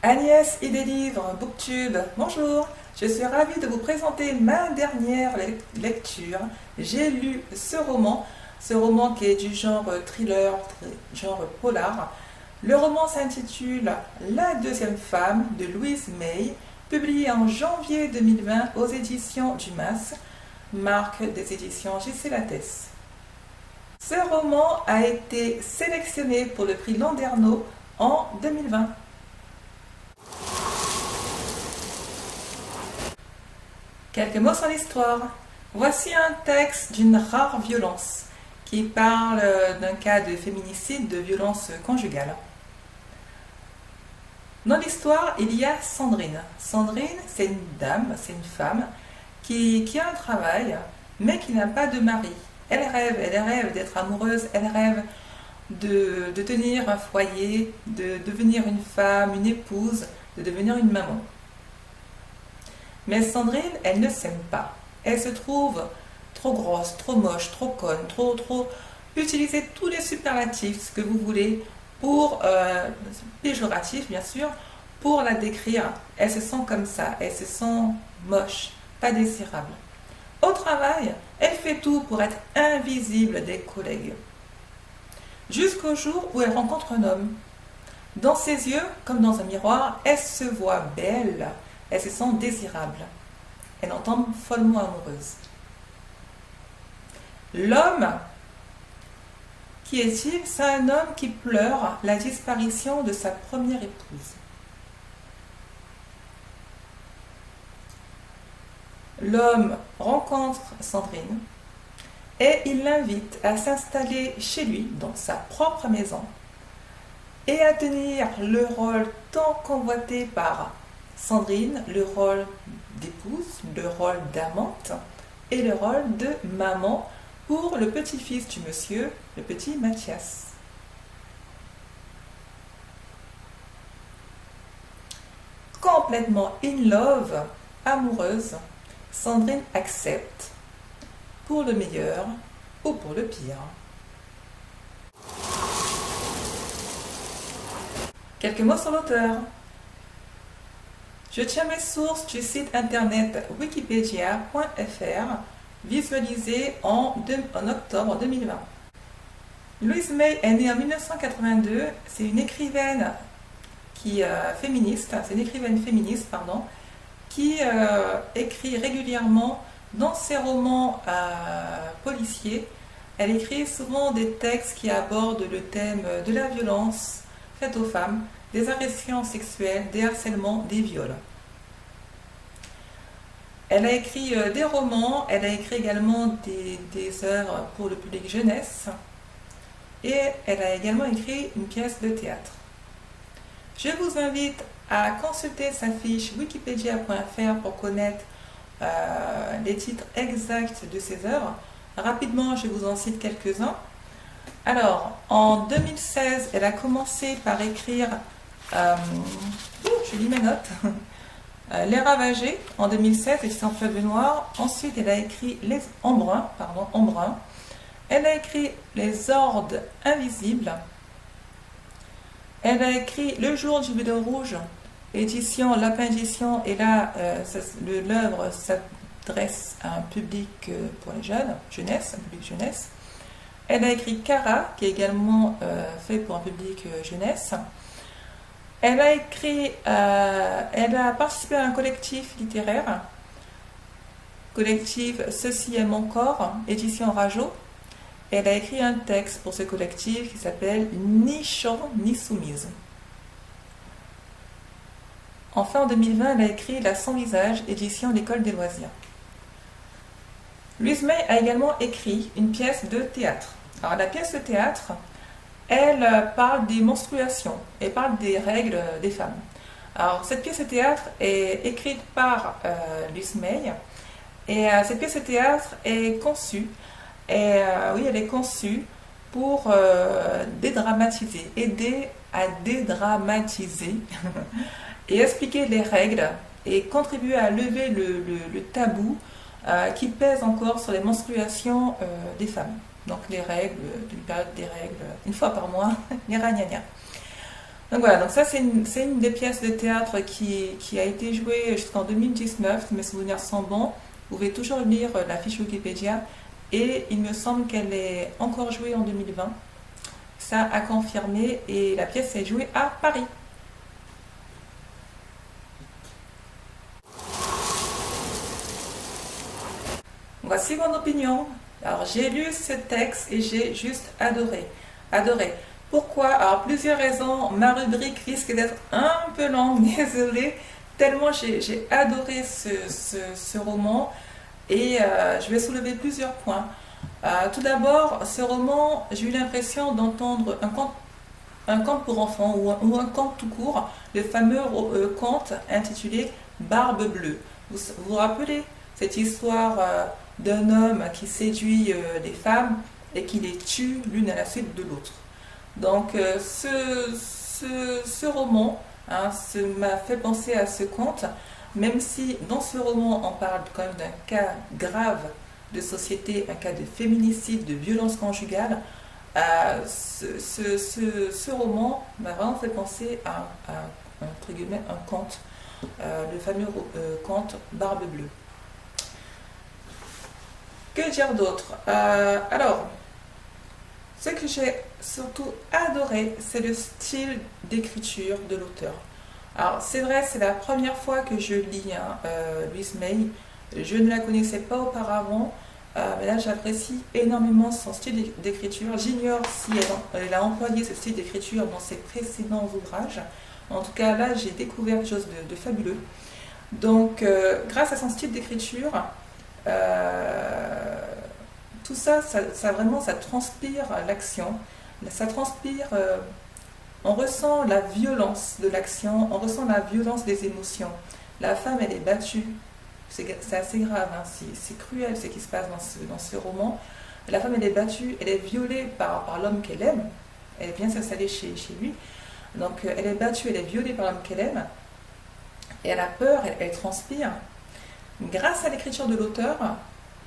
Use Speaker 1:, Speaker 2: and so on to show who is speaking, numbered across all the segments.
Speaker 1: Agnès et des livres, Booktube, bonjour. Je suis ravie de vous présenter ma dernière lecture. J'ai lu ce roman qui est du genre thriller, genre polar. Le roman s'intitule La deuxième femme de Louise May, publié en janvier 2020 aux éditions Dumas, marque des éditions J.C. Lattès. Ce roman a été sélectionné pour le prix Landerneau en 2020. Quelques mots sur l'histoire. Voici un texte d'une rare violence qui parle d'un cas de féminicide, de violence conjugale. Dans l'histoire, il y a Sandrine. Sandrine, c'est une dame, c'est une femme qui a un travail, mais qui n'a pas de mari. Elle rêve d'être amoureuse, elle rêve de tenir un foyer, de devenir une femme, une épouse, de devenir une maman. Mais Sandrine, elle ne s'aime pas. Elle se trouve trop grosse, trop moche, trop conne, trop... Utilisez tous les superlatifs, ce que vous voulez, pour, péjoratif bien sûr, pour la décrire. Elle se sent comme ça, elle se sent moche, pas désirable. Au travail, elle fait tout pour être invisible des collègues. Jusqu'au jour où elle rencontre un homme. Dans ses yeux, comme dans un miroir, elle se voit belle. Elle se sent désirable. Elle en tombe follement amoureuse. L'homme, qui est-il? C'est un homme qui pleure la disparition de sa première épouse. L'homme rencontre Sandrine et il l'invite à s'installer chez lui, dans sa propre maison, et à tenir le rôle tant convoité par Sandrine, le rôle d'épouse, le rôle d'amante et le rôle de maman pour le petit-fils du monsieur, le petit Mathias. Complètement in love, amoureuse, Sandrine accepte pour le meilleur ou pour le pire. Quelques mots sur l'auteur. Je tiens mes sources du site internet wikipedia.fr, visualisé en octobre 2020. Louise May est née en 1982, c'est une écrivaine féministe, qui écrit régulièrement dans ses romans policiers. Elle écrit souvent des textes qui abordent le thème de la violence faite aux femmes, des agressions sexuelles, des harcèlements, des viols. Elle a écrit des romans, elle a écrit également des œuvres pour le public jeunesse et elle a également écrit une pièce de théâtre. Je vous invite à consulter sa fiche wikipedia.fr pour connaître les titres exacts de ses œuvres. Rapidement, je vous en cite quelques-uns. Alors, en 2016, elle a commencé par écrire, je lis mes notes, Les Ravagés, en 2016, c'est en feuille noire. Ensuite, elle a écrit en brun. Elle a écrit Les Hordes Invisibles. Elle a écrit Le Jour du Bédon Rouge, édition Lapin Édition, et là, l'œuvre s'adresse à un public pour les jeunes, un public jeunesse. Elle a écrit Cara, qui est également fait pour un public jeunesse. Elle a participé à un collectif littéraire, collectif Ceci est mon corps, édition Rajo. Elle a écrit un texte pour ce collectif qui s'appelle Ni champ ni soumise. Enfin, en 2020, elle a écrit La Sans Visage, édition L'École des loisirs. Louise May a également écrit une pièce de théâtre. Alors, la pièce de théâtre, elle parle des menstruations, elle parle des règles des femmes. Alors, cette pièce de théâtre est écrite par Louise May, et cette pièce de théâtre est conçue, elle est conçue pour dédramatiser, aider à dédramatiser et expliquer les règles et contribuer à lever le tabou qui pèse encore sur les menstruations des femmes. Donc les règles, d'une période des règles, une fois par mois, les ragnagnas. Donc voilà, donc ça c'est une des pièces de théâtre qui a été jouée jusqu'en 2019, si mes souvenirs sont bons. Vous pouvez toujours lire la fiche Wikipédia et il me semble qu'elle est encore jouée en 2020. Ça a confirmé et la pièce est jouée à Paris. Voici mon opinion. Alors j'ai lu ce texte et j'ai juste adoré. Adoré. Pourquoi? Alors plusieurs raisons. Ma rubrique risque d'être un peu longue, désolée. Tellement j'ai adoré ce roman et je vais soulever plusieurs points. Tout d'abord, ce roman, j'ai eu l'impression d'entendre un conte pour enfants ou un conte tout court, le fameux conte intitulé Barbe Bleue. Vous vous rappelez cette histoire d'un homme qui séduit des femmes et qui les tue l'une à la suite de l'autre. Donc ce roman m'a fait penser à ce conte, même si dans ce roman on parle quand même d'un cas grave de société, un cas de féminicide, de violence conjugale. Ce roman m'a vraiment fait penser entre guillemets, un conte, le fameux conte Barbe Bleue. Que dire d'autre? Alors, ce que j'ai surtout adoré, c'est le style d'écriture de l'auteur. Alors, c'est vrai, c'est la première fois que je lis Louise May. Je ne la connaissais pas auparavant, mais là, j'apprécie énormément son style d'écriture. J'ignore si elle a employé ce style d'écriture dans ses précédents ouvrages. En tout cas, là, j'ai découvert quelque chose de fabuleux. Donc, grâce à son style d'écriture, tout ça, vraiment, ça transpire l'action, ça transpire, on ressent la violence de l'action, on ressent la violence des émotions. La femme, elle est battue, c'est assez grave, hein, c'est cruel ce qui se passe dans ce roman. La femme, elle est battue, elle est violée par l'homme qu'elle aime, elle vient s'installer chez lui, donc elle est battue, elle est violée par l'homme qu'elle aime, et elle a peur, elle transpire. Grâce à l'écriture de l'auteur,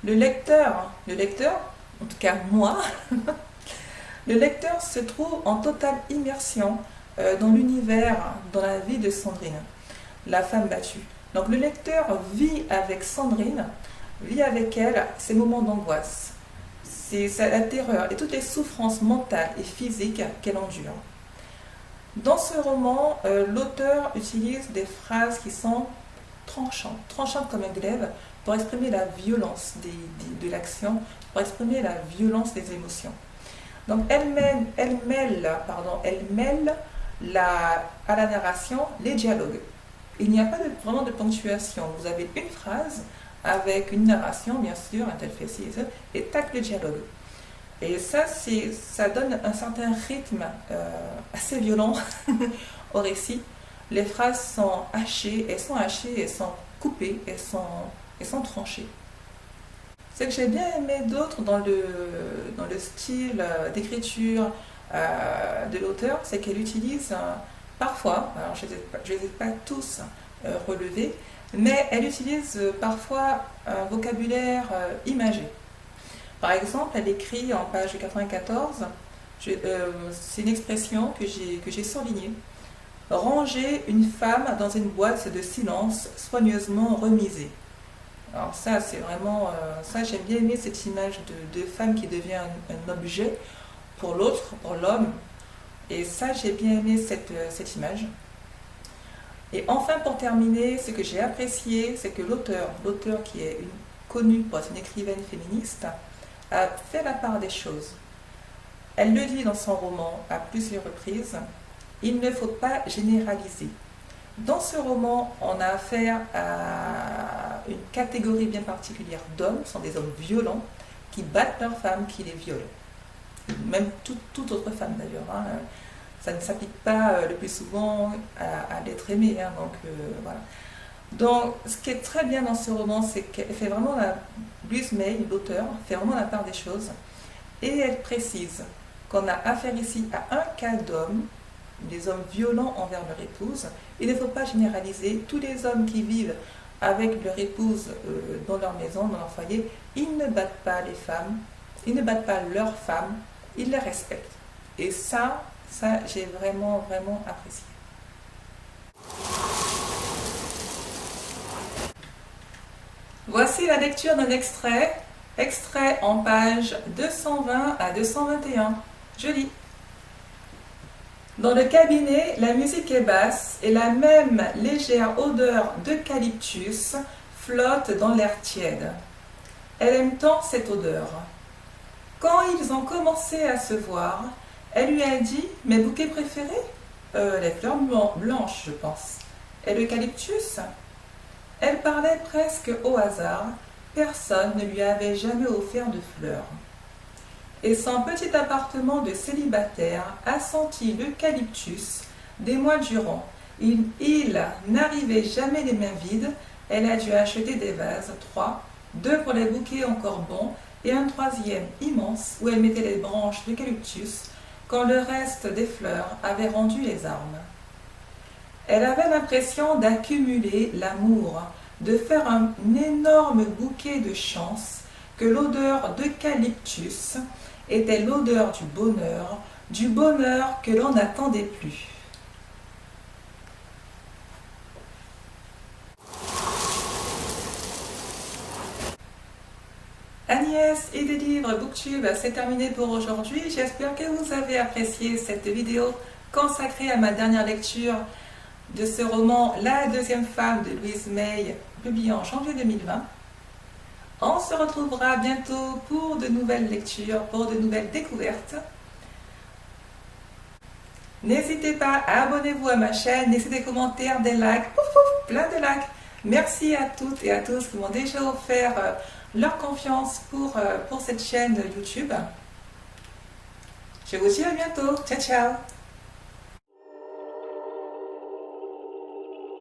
Speaker 1: le lecteur, en tout cas moi, le lecteur se trouve en totale immersion dans l'univers, dans la vie de Sandrine, la femme battue. Donc le lecteur vit avec Sandrine, vit avec elle ces moments d'angoisse, c'est la terreur et toutes les souffrances mentales et physiques qu'elle endure. Dans ce roman, l'auteur utilise des phrases qui sont tranchantes comme un glaive, pour exprimer la violence de l'action, pour exprimer la violence des émotions. Donc elle mêle à la narration les dialogues. Il n'y a pas vraiment de ponctuation. Vous avez une phrase avec une narration, bien sûr, un tel fait ci et ça, et tac, le dialogue. Et ça donne un certain rythme assez violent au récit. Les phrases sont hachées, elles sont coupées, elles sont tranchées. Ce que j'ai bien aimé d'autre dans le style d'écriture de l'auteur, c'est qu'elle utilise parfois, alors je ne les ai pas tous relevés, mais elle utilise parfois un vocabulaire imagé. Par exemple, elle écrit en page 94, c'est une expression que j'ai surlignée. Ranger une femme dans une boîte de silence soigneusement remisée. Alors ça, c'est vraiment... ça, j'aime bien aimer cette image de femme qui devient un objet pour l'autre, pour l'homme. Et ça, j'ai bien aimé cette image. Et enfin, pour terminer, ce que j'ai apprécié, c'est que l'auteur qui est connue pour être une écrivaine féministe, a fait la part des choses. Elle le dit dans son roman à plusieurs reprises, il ne faut pas généraliser. Dans ce roman, on a affaire à une catégorie bien particulière d'hommes, ce sont des hommes violents, qui battent leurs femmes, qui les violent. Même toute autre femme d'ailleurs. Hein. Ça ne s'applique pas le plus souvent à l'être aimé. Hein, donc voilà. Donc ce qui est très bien dans ce roman, c'est qu'elle fait vraiment Louise May, l'auteur, fait vraiment la part des choses. Et elle précise qu'on a affaire ici à un cas d'hommes, des hommes violents envers leur épouse. Il ne faut pas généraliser. Tous les hommes qui vivent avec leur épouse dans leur maison, dans leur foyer, ils ne battent pas les femmes, ils ne battent pas leurs femmes, ils les respectent. Et ça, Ça, j'ai vraiment, vraiment apprécié. Voici la lecture d'un extrait en page 220 à 221. Je lis. Dans le cabinet, la musique est basse et la même légère odeur d'eucalyptus flotte dans l'air tiède. Elle aime tant cette odeur. Quand ils ont commencé à se voir, elle lui a dit « Mes bouquets préférés ?»« Les fleurs blanches, je pense. »« Et l'eucalyptus ?» Elle parlait presque au hasard, personne ne lui avait jamais offert de fleurs. Et son petit appartement de célibataire a senti l'eucalyptus des mois durant. Il n'arrivait jamais les mains vides, elle a dû acheter des vases, 3, 2 pour les bouquets encore bons, et un troisième immense où elle mettait les branches d'eucalyptus quand le reste des fleurs avait rendu les armes. Elle avait l'impression d'accumuler l'amour, de faire un énorme bouquet de chance, que l'odeur d'eucalyptus était l'odeur du bonheur que l'on n'attendait plus. Agnès et des livres Booktube, c'est terminé pour aujourd'hui. J'espère que vous avez apprécié cette vidéo consacrée à ma dernière lecture de ce roman La deuxième femme de Louise May, publié en janvier 2020. On se retrouvera bientôt pour de nouvelles lectures, pour de nouvelles découvertes. N'hésitez pas à abonner-vous à ma chaîne, laissez des commentaires, des likes, plein de likes. Merci à toutes et à tous qui m'ont déjà offert leur confiance pour cette chaîne YouTube. Je vous dis à bientôt. Ciao, ciao.